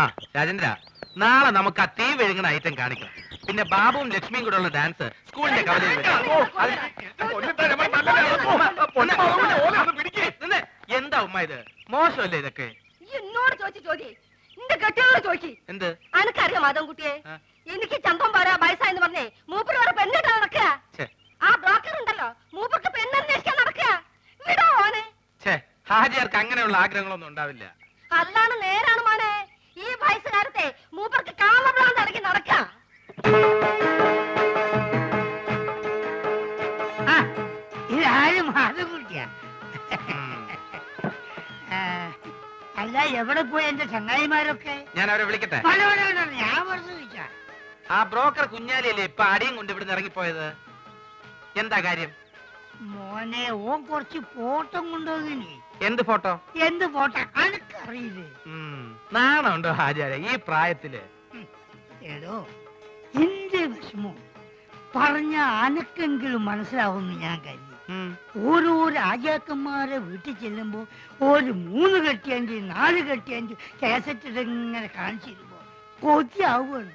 ആ രാജേന്ദ്ര, നാളെ നമുക്ക് ആ തീ വിഴുങ്ങുന്ന ഐറ്റം കാണിക്കണം. പിന്നെ ബാബുവും ലക്ഷ്മിയും കൂടെ ഉള്ള ഡാൻസ് സ്കൂളിന്റെ കവലയിൽ എന്താ ഉമ്മ ഇത്? മോശമല്ലേ ഇതൊക്കെ? എന്നോട് ചോദിച്ചു നിന്റെ കെട്ടിയോട് ചോദിക്കി. എന്ത് അനക്കറിയാം മാധവൻകുട്ടിയെ? എനിക്ക് ചന്തം പോരാ വയസ്സായെന്ന് പറഞ്ഞേ മൂപ്പര് വേറെ പെണ്ണിട്ട് നടക്കുക. ആ ബ്രോക്കർ ഉണ്ടല്ലോ മൂപ്പർക്ക് പെണ്ണന്വേഷിക്കാൻ നടക്കുക. വിടോ ഓനെ. ഹാജിയാർക്ക് അങ്ങനെയുള്ള ആഗ്രഹങ്ങളൊന്നും ഉണ്ടാവില്ല. അല്ലാണ് നേരാണ് മോനെ. ഈ വയസ്സുകാലത്തെ മൂപ്പർക്ക് കാമപ്രാന്ത് അടക്കി നടക്കാം. ഇതാരും മാധവൻകുട്ടിയാ? അല്ല, എവിടെ പോയി എന്റെ ചങ്ങായിമാരൊക്കെ? ഞാൻ അവരെ വിളിക്കട്ടെ? ഞാൻ വെറുതെ ചോദിച്ചാ. ആ ബ്രോക്കർ കുഞ്ഞാലിയല്ലേ ഇപ്പൊ അടിയും കൊണ്ട് ഇവിടുന്ന് ഇറങ്ങിപ്പോയത്? എന്താ കാര്യം? മോനെ, ഓൻ കുറച്ച് ഫോട്ടോ കൊണ്ടുപോകില്ലേ? എന്ത് ഫോട്ടോ? എന്ത് ഫോട്ടോ അനക്കറിയില്ലേ? നാണുണ്ടോ ഹാജിയാരെ ഈ പ്രായത്തില്? എടോ, എന്റെ വിഷമോ പറഞ്ഞ അനക്കെങ്കിലും മനസ്സിലാവുമെന്ന് ഞാൻ കരുതി. ഓരോ രാജാക്കന്മാരെ വീട്ടിൽ ചെല്ലുമ്പോ ഒരു 3 കെട്ടിയഞ്ച് 4 കെട്ടിയഞ്ച് കാസറ്റ് ഇങ്ങനെ കാണിച്ചിരുമ്പോ കൊതിയാവുകയാണ്.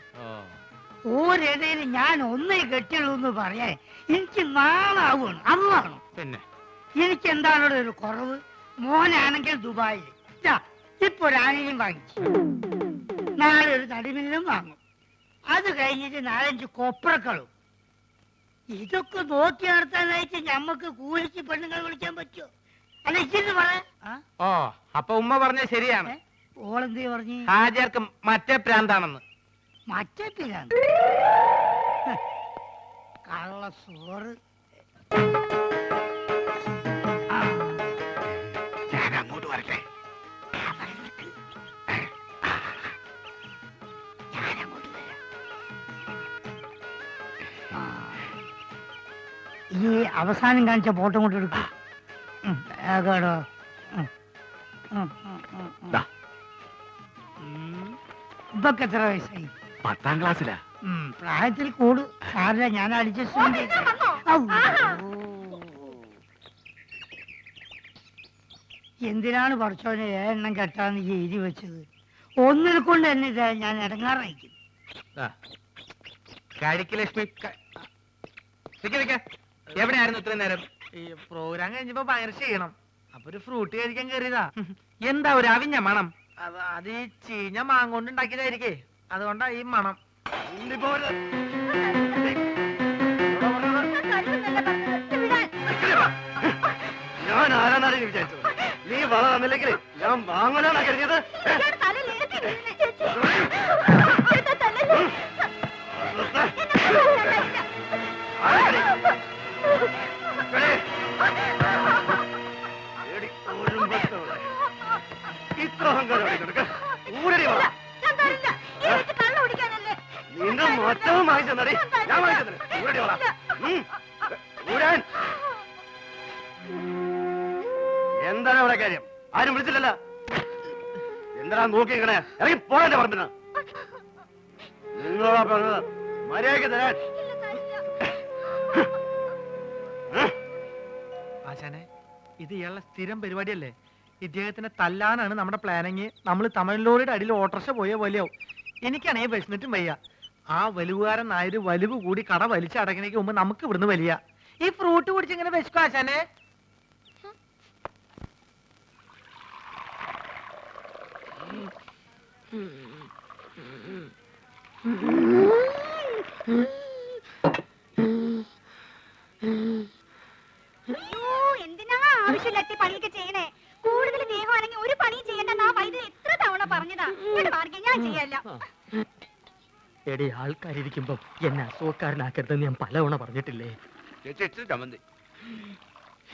ഓരേതേലും ഞാൻ ഒന്നേ കെട്ടിയുള്ളൂ എന്ന് പറയാൻ എനിക്ക് നാളാവുകയാണ്. അതാണ് പിന്നെ എനിക്ക് എന്താണോ ഒരു കുറവ്. മോനാണെങ്കിൽ ദുബായിൽ ഇപ്പൊ ഒരു ആനയും വാങ്ങിച്ചു, നാളെ ഒരു തടിമില്ലും വാങ്ങും. അത് കഴിഞ്ഞിട്ട് 4-5 കൊപ്രക്കളും. ഇതൊക്കെ നോക്കി നടത്താനായിട്ട് ഞമ്മക്ക് കൂലിക്ക് പെണ്ണുങ്ങൾ വിളിക്കാൻ പറ്റുമോ? അല്ല ഇച്ചിരി പറയാ. ഓ, അപ്പൊ ഉമ്മ പറഞ്ഞ ശരിയാണ്. ഓളെന്തേ പറഞ്ഞു? ഹാജിയാർക്ക് മറ്റേ പ്രാന്താണെന്ന്. മറ്റേ പിരാന്ത്? കള്ള സോറ്. ഞാൻ അങ്ങോട്ട് വരട്ടെ? ഈ അവസാനം കാണിച്ച ഫോട്ടോ കൊണ്ട് എടുക്കും. ഇപ്പൊക്കെ എത്ര വയസ്സായി? 10ാം ക്ലാസ്സിലാ. പ്രായത്തിൽ കൂടു സാറില്ല, ഞാൻ അഡ്ജസ്റ്റ്. എന്തിനാണ് പഠിച്ചോനെ എണ്ണം കെട്ടാന്ന് എഴുതി വെച്ചത്? ഒന്നിനെ കൊണ്ട് തന്നെ ഇതാ ഞാൻ ഇടങ്ങാറായിരിക്കും. ലക്ഷ്മി എവിടെയായിരുന്നു ഇത്രയും നേരം? ഈ പ്രോഗ്രാം കഴിഞ്ഞപ്പോ ഭയങ്കര ചെയ്യണം, അപ്പൊ ഒരു ഫ്രൂട്ട് കഴിക്കാൻ കയറിയതാ. എന്താ ഒരു അവിഞ്ഞ മണം? അത് ഈ ചീഞ്ഞ മാങ്ങോണ്ട് ഉണ്ടാക്കിയതായിരിക്കേ, അതുകൊണ്ടാ ഈ മണം. ഞാൻ ആരാന്നാണ് വിചാരിച്ചത്? നീ വള തന്നില്ലെങ്കിൽ ഞാൻ വാങ്ങാനാണ് കരുതിയത്. നിന്റെ മൊത്തവും വാങ്ങിച്ചെന്നടി, ഞാൻ വാങ്ങിച്ചെന്നെ. എന്താണ് അവിടെ കാര്യം? ആരും വിളിച്ചില്ലല്ലോ. എന്താ നോക്കി ഇറങ്ങി പോകാന്റെ പറഞ്ഞ നിങ്ങളോടാ പറഞ്ഞത് മര്യാദയ്ക്ക് തരാൻ. ആശാനെ, ഇത് ഇയാളുടെ സ്ഥിരം പരിപാടിയല്ലേ? ഇദ്ദേഹത്തിനെ തല്ലാനാണ് നമ്മുടെ പ്ലാനിങ്. നമ്മൾ തമിഴ്ലോറിയുടെ അടിയിൽ ഓട്ടർഷ പോയ വലിയാവും. എനിക്കാണെങ്കിൽ വിശന്നിട്ടും വയ്യ. ആ വലുവുകാരൻ നായര് വലിവ് കൂടി കട വലിച്ചടക്കണേക്ക് മുമ്പ് നമുക്ക് ഇവിടുന്ന് വലിയ. ഈ ഫ്രൂട്ട് കുടിച്ച് ഇങ്ങനെ വിശക്കും ആശാനെ. എന്തിനാ ആവശ്യമില്ലാത്ത പണിയൊക്കെ ചെയ്യണേ? കൂടുതൽ ദേഹമാണെങ്കിൽ ഒരു പണിയും ചെയ്യണ്ടെന്ന് ആ വൈദ്യുതി എത്ര തവണ പറഞ്ഞതാ. ഞാൻ ചെയ്യല്ല. എടി, ആൾക്കാരിയ്ക്കുമ്പോ എന്നെ അസുഖക്കാരനാക്കരുതെന്ന് ഞാൻ പലവണ പറഞ്ഞിട്ടില്ലേ?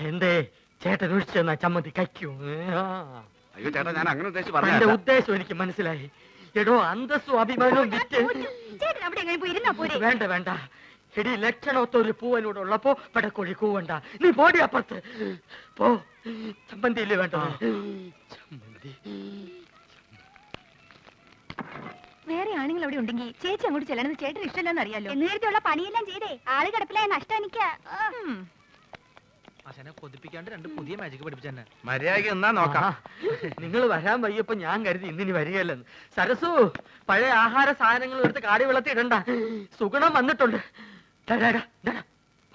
എന്തേ ചേട്ടൻ ഒഴിച്ചു തന്നാ ചമ്മന്തി കഴിക്കൂ? അയ്യോ ചേട്ടാ, ഞാൻ അങ്ങനെ എന്റെ ഉദ്ദേശം എനിക്ക് മനസ്സിലായി. എടോ, അന്തസ്സും അഭിമാനവും വിറ്റ് വേണ്ട വേണ്ട. എടി, ലക്ഷണമൊത്ത ഒരു പൂവനോട് ഉള്ളപ്പോ പടക്കോഴി കൂവണ്ട. നീ പോടി അപ്പുറത്ത് പോ. ചമ്മന്തിയില്ലേ വേണ്ട? ചമ്മന്തി വേറെ ആണുങ്ങൾ അവിടെ ഉണ്ടെങ്കിൽ ചേച്ചി അങ്ങോട്ട് ചെല്ലണമെന്ന് ചേട്ടന് ഇഷ്ടമല്ലെന്ന് അറിയാലോ. നേരത്തെയുള്ള പണിയെല്ലാം ചെയ്തേ ആള് കിടപ്പിലായ നഷ്ടം എനിക്ക്. ആശാനെ കൊതിപ്പിക്കാണ്ട് 2 പുതിയ മാജിക് പഠിപ്പിച്ചെന്നെ. മര്യാദയ്ക്ക് എന്നാ നോക്കാം. നിങ്ങൾ വരാൻ വയ്യപ്പോ ഞാൻ കരുതി ഇന്നിനി വരികയല്ലെന്ന്. സരസു, പഴയ ആഹാര സാധനങ്ങൾ എടുത്ത് കാടി വെള്ളത്തിൽ ഇടണ്ട. സുഗുണം വന്നിട്ടുണ്ട്.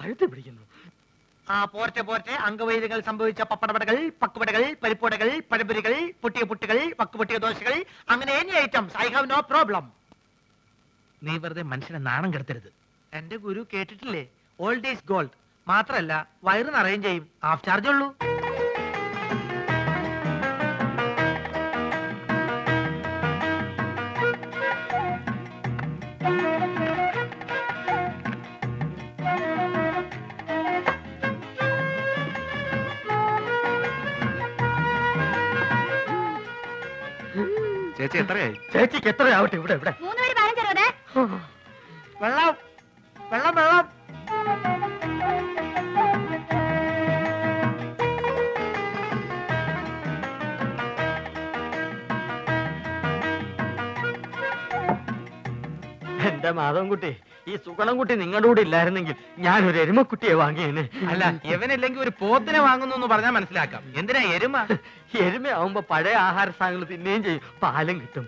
പഴുത്ത് പിടിക്കുന്നു. പോർട്ടെ അംഗവൈദ്യങ്ങൾ സംഭവിച്ച പപ്പടപടകൾ, പക്കുപടകൾ, പരിപ്പുടകൾ, പഴപുരികൾ, പൊട്ടിയ പുട്ടുകൾ, വക്കുപൊട്ടിയ ദോശകൾ, അങ്ങനെ any items I have no problem. നീ വെറുതെ മനുഷ്യനെ നാണം കെടുത്തരുത്. എന്റെ ഗുരു കേട്ടിട്ടില്ലേ, ഓൾഡ് ഈസ് ഗോൾഡ്. മാത്രല്ല വയറ് നിറയും ചെയ്യും, ഹാഫ് ചാർജ് ഉള്ളൂ. ചേച്ചി എത്രയായി? ചേച്ചിക്ക് എത്രയാവട്ടെ. ഇവിടെ 3 പേര് 15 രൂപ. വെള്ളം വെള്ളം വെള്ളം. എന്റെ മാധവൻകുട്ടി, ഈ സുഗണൻകുട്ടി നിങ്ങളുടെ കൂടെ ഇല്ലായിരുന്നെങ്കിൽ ഞാനൊരു എരുമക്കുട്ടിയെ വാങ്ങിയേനെ. അല്ല, ഇവനില്ലെങ്കിൽ ഒരു പോത്തിനെ വാങ്ങുന്നു എന്ന് പറഞ്ഞാൽ മനസ്സിലാക്കാം. എന്തിനാ എരുമ? എരുമയാവുമ്പോ പഴയ ആഹാര സാധനങ്ങൾ തിന്നുകയും ചെയ്യും, പാലും കിട്ടും.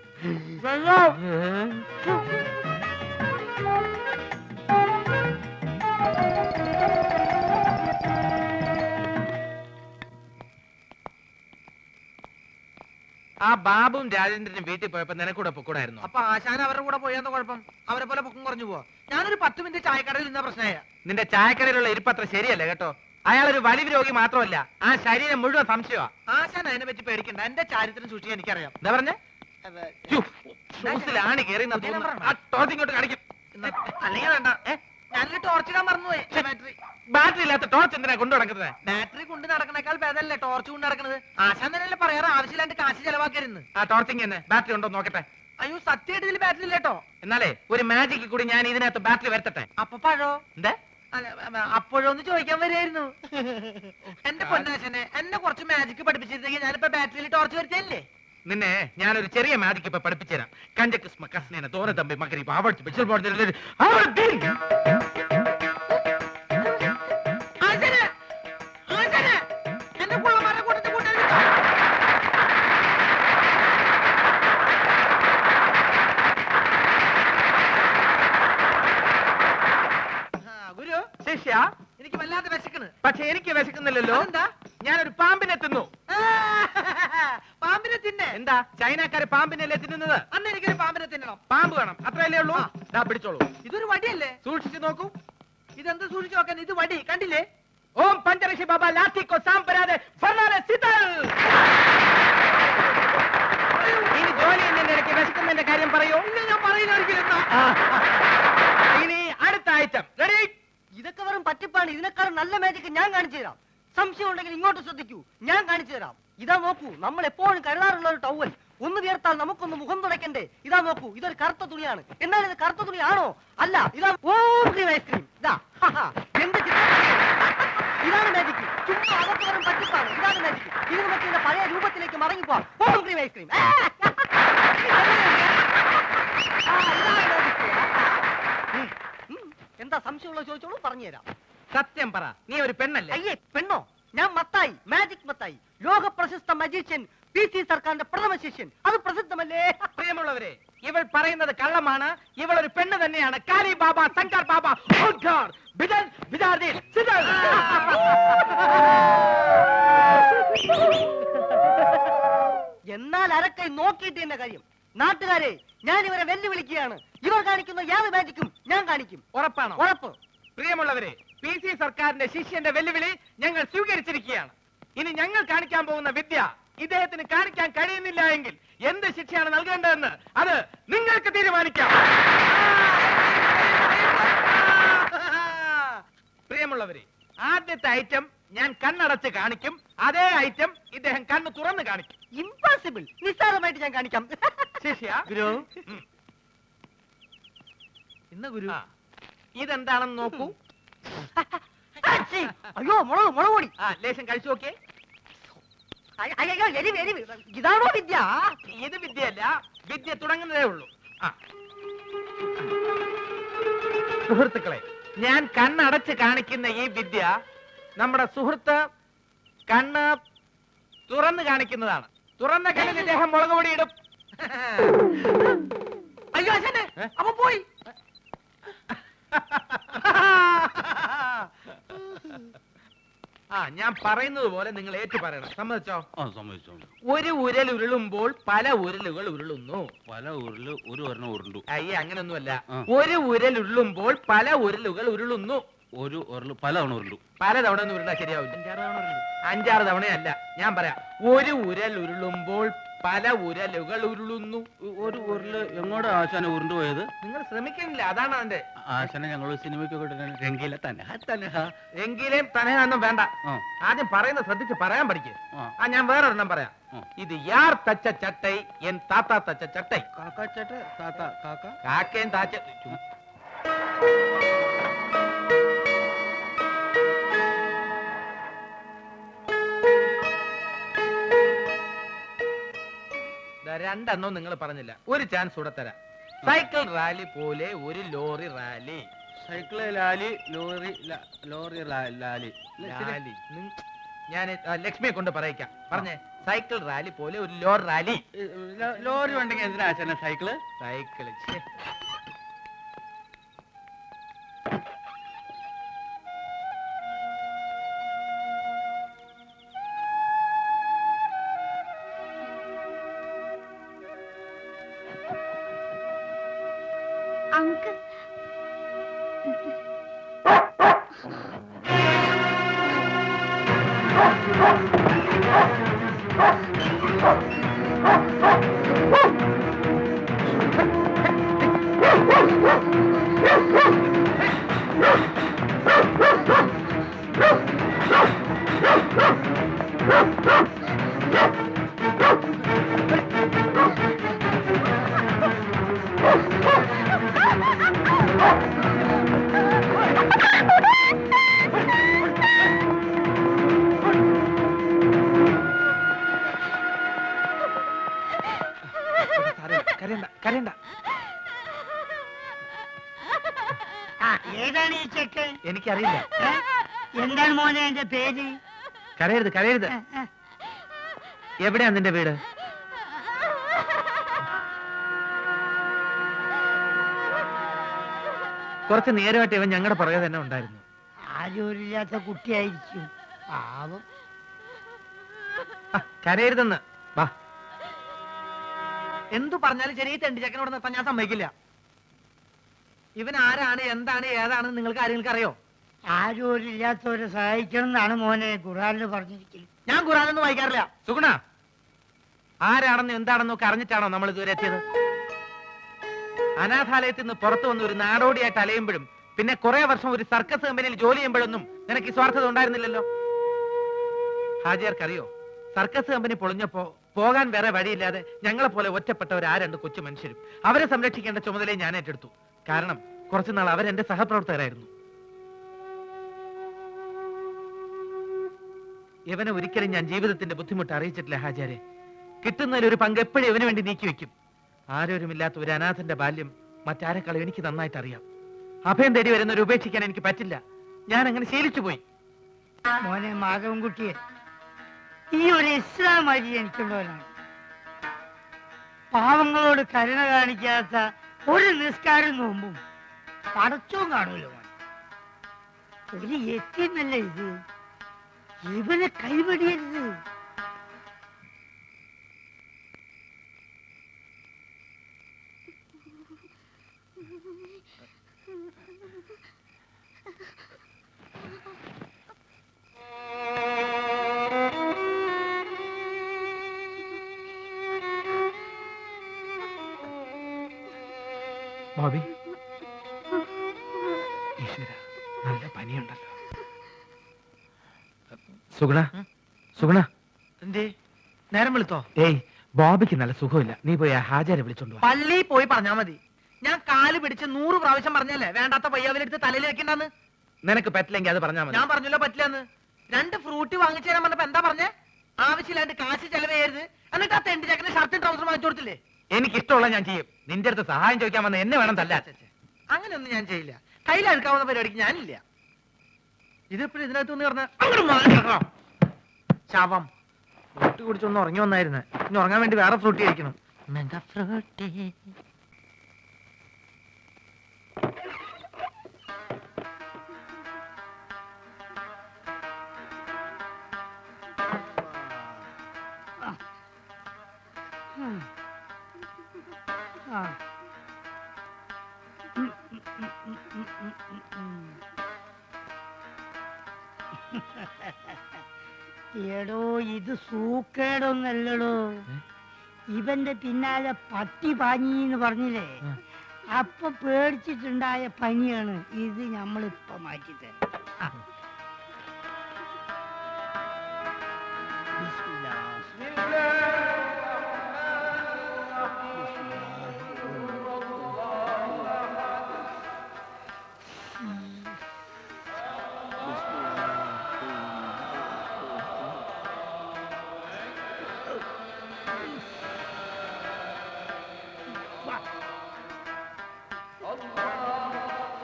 ആ ബാബുവും രാജേന്ദ്രനും വീട്ടിൽ പോയപ്പോ നിനക്കൂടെ പൊക്കൂടായിരുന്നു. അപ്പൊ ആശാൻ അവരുടെ കൂടെ പോയാന്ന് കുഴപ്പം? അവരെ പോലെ പൊക്കം കുറഞ്ഞു പോവാ. ഞാനൊരു 10 മിനിറ്റ് ചായക്കടയിൽ നിന്ന പ്രശ്നമായ. നിന്റെ ചായക്കടയിലുള്ള ഇരിപ്പത്ര ശരിയല്ല കേട്ടോ. അയാളൊരു വലിവ് രോഗി മാത്രമല്ല, ആ ശരീരം മുഴുവൻ സംശയമാ. ആശാൻ അതിനെ പറ്റി പേടിക്കണ്ട, എന്റെ ചാരിത്രം സൂക്ഷിക്കാൻ എനിക്കറിയാം. എന്താ പറഞ്ഞേ? ഷൂസിലാണ് കയറി ഇങ്ങോട്ട് കാണിക്കും. അല്ലെങ്കിൽ വേണ്ട, ഞാനൊരു ടോർച്ചിടാൻ മറന്നുപോയി. ബാറ്ററി ബാറ്ററി ഇല്ലാത്ത ടോർച്ച് എന്തിനാ കൊണ്ടു നടക്കുന്നത്? ബാറ്ററി കൊണ്ട് നടക്കണേക്കാൾ ഭേദമല്ലേ ടോർച്ച് കൊണ്ട് നടക്കുന്നത്? ആശാൻ തന്നെയല്ലേ പറയാറ് ആവശ്യമില്ലാണ്ട് കാശ് ചെലവാക്കരുന്ന്. ആ ടോർച്ചിങ് തന്നെ ബാറ്ററി ഉണ്ടോ നോക്കട്ടെ. അയ്യോ, സത്യമായിട്ട് ഇതിൽ ബാറ്ററി ഇല്ലേട്ടോ. എന്നാലേ ഒരു മാജിക്ക് കൂടി ഞാൻ ഇതിനകത്ത് ബാറ്ററി വരുത്തട്ടെ. അപ്പൊ പഴോ? എന്താ അപ്പോഴൊന്ന് ചോദിക്കാൻ വരികയായിരുന്നു. എന്റെ പൊന്നാശനെ, എന്നെ കുറച്ച് മാജിക് പഠിപ്പിച്ചിരുന്നെങ്കിൽ ഞാനിപ്പോ ബാറ്ററിയിൽ ടോർച്ച് വരുത്തല്ലേ. നിന്നെ ഞാനൊരു ചെറിയ മാജിക്ക് ഇപ്പൊ പഠിപ്പിച്ചുതരാം. കഞ്ചക്കിസ്മ കസ്നേന തോന തമ്പി മകരി പാവടിച്ച് ബിച്ചൽ പോർജൽ എന്റെ പുള്ളമാരെ കൂട്ടത്തിൽ കൂട്ടരുത്. ഗുരു, ശിഷ്യ, എനിക്ക് വല്ലാതെ വിശക്കണ്. പക്ഷെ എനിക്ക് വിശക്കുന്നില്ലല്ലോ. എന്താ? ഞാനൊരു പാമ്പിനെ തിന്നു. പാമ്പിനെ തിന്നെ? എന്താ ചൈനക്കാര് പാമ്പിനല്ലേ തിന്നുന്നത്? അന്ന് എനിക്കൊരു പാമ്പിനെ തിന്നണം. പാമ്പ് വേണം, അത്രയല്ലേ ഉള്ളൂ. ദാ പിടിച്ചോളൂ. ഇതൊരു വടിയല്ലേ? സൂക്ഷിച്ചു നോക്കൂ. ഇതെന്ത് സൂക്ഷിച്ചു നോക്കാൻ? ഇത് വടി കണ്ടില്ലേ? ഓം പഞ്ചരക്ഷി ബാബ ലാത്തി കോ സാമ്പരാതെ ഫർനാലെ സിതൽ. ഇനി ജോലി എന്നതിന്റെ ഇടയ്ക്ക് വിശക്കുന്നതിന്റെ കാര്യം പറയൂ. ഇല്ല, ഞാൻ പറയുന്ന ഒരിക്കലും. ഇനി അടുത്ത ഐറ്റം റെഡി. ഇതൊക്കെ വെറും പറ്റിപ്പാണ്. ഇതിനേക്കാളും നല്ല മാജിക് ഞാൻ കാണിച്ചു തരാം. സംശയം ഉണ്ടെങ്കിൽ ഇങ്ങോട്ട് ശ്രദ്ധിക്കൂ, ഞാൻ കാണിച്ചു തരാം. ഇതാ നോക്കൂ, നമ്മൾ എപ്പോഴും കരുതാറുള്ള ഒരു ടവൽ. ഒന്ന് വിയർത്താൽ നമുക്കൊന്ന് മുഖം തുടയ്ക്കണ്ടേ? ഇതാ നോക്കൂ, ഇതൊരു കറുത്ത തുണിയാണ്. എന്നാൽ ഇത് കറുത്ത തുണിയാണോ? അല്ല, ഇതാ ഐസ്ക്രീം. ഇതാ എന്ത് ചിത്രം! ഇതാണ് മാജിക്. ചുമ്മാ അതൊക്കെ വെറും പറ്റിപ്പാണ്. ഇതാണ് മാജിക്. ഇത് നമുക്ക് ഇതിന്റെ പഴയ രൂപത്തിലേക്ക് മടങ്ങിപ്പോവാം. ഐസ്ക്രീം. എന്താ സംശയമുള്ള ചോദിച്ചോളൂ, പറഞ്ഞുതരാം. സത്യം പറ, നീ ഒരു പെണ്ണല്ലേ? അയ്യേ, പെണ്ണോ? ഞാൻ മത്തായി, മാജിക് മത്തായി, ലോക പ്രശസ്ത മജീഷ്യൻ, PC സർക്കാരിന്റെ പ്രഥമ ശിഷ്യൻ. അത് പ്രസിദ്ധമല്ലേ? പ്രിയമുള്ളവരെ, ഇവൾ പറയുന്നത് കള്ളമാണ്. ഇവൾ ഒരു പെണ്ണ് തന്നെയാണ്. കാലി ബാബ, ശങ്കർ ബാബ, ഓംകാർ, ബിദൽ, ബിദാർദീൻ, സിദൽ. എന്നാൽ അരക്കൈ നോക്കിയിട്ട് എന്ന കാര്യം. നാട്ടുകാരെ, ഞാൻ ഇവരെ വെല്ലുവിളിക്കുകയാണ്. ഇവർ കാണിക്കുന്ന യാത് മാജിക്കും ഞാൻ കാണിക്കും. ഉറപ്പാണോ? ഉറപ്പ്. പ്രിയമുള്ളവരെ, PC സർക്കാരിന്റെ ശിഷ്യന്റെ വെല്ലുവിളി ഞങ്ങൾ സ്വീകരിച്ചിരിക്കുകയാണ്. ഇനി ഞങ്ങൾ കാണിക്കാൻ പോകുന്ന വിദ്യ ഇദ്ദേഹത്തിന് കാണിക്കാൻ കഴിയുന്നില്ല എങ്കിൽ എന്ത് ശിക്ഷയാണ് നൽകേണ്ടതെന്ന് അത് നിങ്ങൾക്ക് തീരുമാനിക്കാം. പ്രിയമുള്ളവരെ, ആദ്യത്തെ ഐറ്റം ഞാൻ കണ്ണടച്ച് കാണിക്കും. അതേ ഐറ്റം ഇദ്ദേഹം കണ്ണ് തുറന്ന് കാണിക്കും. ഇംപോസിബിൾ. നിസ്സാരമായിട്ട് ഞാൻ കാണിക്കാം. ശിഷ്യ, ഗുരു, ഇന്ന ഗുരു, ഇതെന്താണെന്ന് നോക്കൂ. അയ്യോ, മുളക് പൊടി. ലേശം കഴിച്ചു നോക്കിയേ. അയ്യോ, എരിവ്. ഇതാണോ വിദ്യ? ഇത് വിദ്യയല്ല, വിദ്യ തുടങ്ങുന്നതേ ഉള്ളൂ. സുഹൃത്തുക്കളെ, ഞാൻ കണ്ണടച്ച് കാണിക്കുന്ന ഈ വിദ്യ നമ്മുടെ സുഹൃത്ത് കണ്ണ് തുറന്നു കാണിക്കുന്നതാണ്. തുറന്ന കണ്ണിൽ ഇദ്ദേഹം മുളക് പൊടി ഇടും. അയ്യോ അച്ഛനെ അപ്പൊ പോയി. ആ ഞാൻ പറയുന്നത് പോലെ നിങ്ങൾ ഏറ്റു പറയണം. സമ്മതിച്ചോ? സമ്മതിച്ചോ. ഒരു ഉരൽ ഉരുളുമ്പോൾ പല ഉരലുകൾ ഉരുളുന്നു. പല ഉരുള് ഒരു ഒരെണ്ണം ഉരുണ്ടു. അയ്യേ അങ്ങനൊന്നുമല്ല. ആ. ഒരു ഉരൽ ഉരുളുമ്പോൾ പല ഉരലുകൾ ഉരുളുന്നു. ഒരു ഉരുള് പല തവണ ഉരുണ്ടു. പല തവണ ഒന്നും ഉരുളാ ശരിയാവില്ല. 5-6 തവണയല്ല. ഞാൻ പറയാം. ഒരു ഉരൽ ഉരുളുമ്പോൾ പല ഉരലുകൾ ഉരുളുന്നു. ഒരു ഉരുള് എങ്ങോട്ടാ ആശാനെ ഉരുണ്ടു പോയത്? നിങ്ങൾ ശ്രമിക്കണില്ല, അതാണ് അതിന്റെ. ആശാനെ ഞങ്ങൾ സിനിമയ്ക്കൊക്കെ രംഗീല തന്നെ എങ്കിലും തനയൊന്നും വേണ്ട. ആ. ആദ്യം പറയുന്നത് ശ്രദ്ധിച്ച് പറയാൻ പഠിക്കേ. ആ. ഞാൻ വേറൊരെണ്ണം പറയാം. ആ. ഇത് യാർ തച്ച ചട്ടൈ എൻ താത്ത തച്ച ചട്ടൈ. കാക്കാച്ചേട്ട താത്ത കാക്ക കാക്കയും താച്ച രണ്ടെണ്ണവും നിങ്ങൾ പറഞ്ഞില്ല. ഒരു ചാൻസ് കൂടെ തരാം. സൈക്കിൾ റാലി പോലെ ഒരു lorry rally. Cycle Lali lorry lorry Lali Lali. ഞാൻ ലക്ഷ്മിയെ കൊണ്ട് പറയിക്കാം. പറഞ്ഞേ. സൈക്കിൾ റാലി പോലെ ഒരു ലോറി റാലി. ലോറി ഉണ്ടെങ്കിൽ എന്തിനാ ആശാനെ സൈക്കിള്? സൈക്കിള് അങ്കിൾ കരയണ്ട. ഏതാണ് ഈ ചെക്കൻ? എനിക്കറിയില്ല. ഏ? എന്താണ് മോനെ എന്റെ പേര്? കരയരുത് കരയരുത്. എവിടെയാ നിന്റെ വീട്? കുറച്ച് നേരമായിട്ട് ഇവൻ ഞങ്ങളുടെ പുറകെ തന്നെ ഉണ്ടായിരുന്നു. ആരോരില്ലാത്ത കുട്ടിയായിരിക്കും. പാവം. കരയരുതെന്ന്. വാ. എന്തു പറഞ്ഞാലും ശരി, ഈ തെണ്ടി ചെക്കനോട് നിർത്താൻ ഞാൻ സമ്മതിക്കില്ല. ഇവൻ ആരാണ്, എന്താണ്, ഏതാണെന്ന് നിങ്ങൾക്ക് ആരെങ്കിലും അറിയോ? ആരോരില്ലാത്തവരെ സഹായിക്കണം എന്നാണ് മോനെ ഖുർആനിൽ പറഞ്ഞിരിക്കുന്നത്. ഞാൻ ഖുർആനൊന്നും വായിക്കാറില്ല. സുഗുണ, ആരാണെന്നും എന്താണെന്നും ഒക്കെ അറിഞ്ഞിട്ടാണോ നമ്മൾ ഇതുവരെ എത്തിയത്? അനാഥാലയത്തിൽ നിന്ന് പുറത്തു വന്ന് ഒരു നാടോടിയായിട്ട് അലയുമ്പോഴും പിന്നെ കുറെ വർഷം ഒരു സർക്കസ് കമ്പനിയിൽ ജോലി ചെയ്യുമ്പോഴൊന്നും നിനക്ക് ഈ സ്വാർത്ഥത ഉണ്ടായിരുന്നില്ലല്ലോ. ഹാജിയാർക്കറിയോ, സർക്കസ് കമ്പനി പൊളിഞ്ഞപ്പോ പോകാൻ വേറെ വഴിയില്ലാതെ ഞങ്ങളെ പോലെ ഒറ്റപ്പെട്ടവർ ആ 2 കൊച്ചു മനുഷ്യരും അവരെ സംരക്ഷിക്കേണ്ട ചുമതലയെ ഞാൻ ഏറ്റെടുത്തു. കാരണം കുറച്ചുനാൾ അവരെന്റെ സഹപ്രവർത്തകരായിരുന്നു. ഇവനെ ഒരിക്കലും ഞാൻ ജീവിതത്തിന്റെ ബുദ്ധിമുട്ട് അറിയിച്ചിട്ടില്ല ഹാജാരെ. കിട്ടുന്നതിൽ ഒരു പങ്ക് എപ്പോഴും ഇവന് വേണ്ടി നീക്കി വെക്കും. ആരോരുമില്ലാത്ത ഒരു അനാഥന്റെ ബാല്യം മറ്റാരെക്കാളും എനിക്ക് നന്നായിട്ട് അറിയാം. അഭയം തേടി വരുന്നവരെ ഉപേക്ഷിക്കാൻ എനിക്ക് പറ്റില്ല. ഞാൻ അങ്ങനെ ശീലിച്ചു പോയി. മോനെ മാധവൻകുട്ടിയെ, ഈ ഒരു ഇസ്ലാം വഴി എനിക്കുള്ളവനാണ്. പാവങ്ങളോട് കരുണ കാണിക്കാത്ത ഒരു നിസ്കാരം നോമ്പും പടച്ചവും കാണൂല്ലോ. ഒരു യത്തീമല്ല ഇത്. ഇവനെ കൈവടിയരുത്. ബോബി, ഈശ്വര, നല്ല പനിയുണ്ടല്ലോ. സുഗുണ, സുഗുണ, എന്തേ നേരം വിളിത്തോ? ഏയ് ബോബിക്ക് നല്ല സുഖമില്ല. നീ പോയി ആ ഹാജരെ വിളിച്ചോണ്ട് വാ. പള്ളിയിൽ പോയി പറഞ്ഞാ മതി. ഞാൻ കാല് പിടിച്ച് 100 പ്രാവശ്യം പറഞ്ഞല്ലേ വേണ്ടാത്ത പയ്യാവിലെടുത്ത് തലയിൽ വെക്കണ്ടെന്ന്. നിനക്ക് പറ്റില്ലെങ്കിൽ അത് പറഞ്ഞാൽ മതി. ഞാൻ പറഞ്ഞല്ലോ പറ്റില്ലെന്ന്. 2 ഫ്രൂട്ടി വാങ്ങിച്ചു തരാൻ പറഞ്ഞപ്പോ എന്താ പറഞ്ഞേ? ആവശ്യമില്ലാണ്ട് കാശ് ചെലവ് ചെയ്യരുത്. എന്നിട്ട് ആ തെണ്ടി ചക്കന് ഷർട്ടും ട്രൗസറും വാങ്ങിച്ചു കൊടുത്തില്ലേ? എനിക്ക് ഇഷ്ടമുള്ള ഞാൻ ചെയ്യും. നിന്റെ അടുത്ത് സഹായം ചോദിക്കാൻ വന്ന എന്നെ വേണം തല്ലാൻ. അങ്ങനെയൊന്നും ഞാൻ ചെയ്യില്ല. കയ്യിലെടുക്കാവുന്ന പരിപാടിക്ക് ഞാനില്ല. ഇതെപ്പോഴും ഇതിനകത്ത് വന്ന് പറഞ്ഞ അങ്ങോട്ട് മാറിക്കണം. ശാപം. ഫ്രൂട്ടി കുടിച്ചൊന്ന് ഉറങ്ങി വന്നായിരുന്നു. ഇനി ഉറങ്ങാൻ വേണ്ടി വേറെ ഫ്രൂട്ടി കഴിക്കണം. മെഗാ ഫ്രൂട്ടി. എടോ ഇത് സൂക്കേടൊന്നല്ലടോ, ഇവന്റെ പിന്നാലെ പട്ടി പാഞ്ഞിന്ന് പറഞ്ഞില്ലേ, അപ്പൊ പേടിച്ചിട്ടുണ്ടായ പനിയാണ് ഇത്. നമ്മളിപ്പൊ മാറ്റിത്തരാം.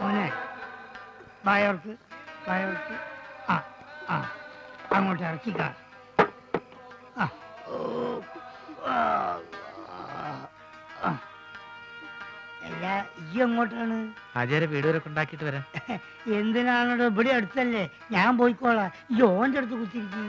മോനെ വായോർക്ക് വായോർക്ക്. ആ ആ അങ്ങോട്ട് ഇറക്കിക്ക. ആ ഓ ആ, ആ. അല്ല ഈ എങ്ങോട്ടാണ്? ആചാര്യ വീട് വരെ ഉണ്ടാക്കിയിട്ട് വരാം. എന്തിനാണോ ഇവിടെ അടുത്തല്ലേ, ഞാൻ പോയിക്കോളാം. ഈ ഓന്റെ അടുത്ത് കുത്തിരിക്കും.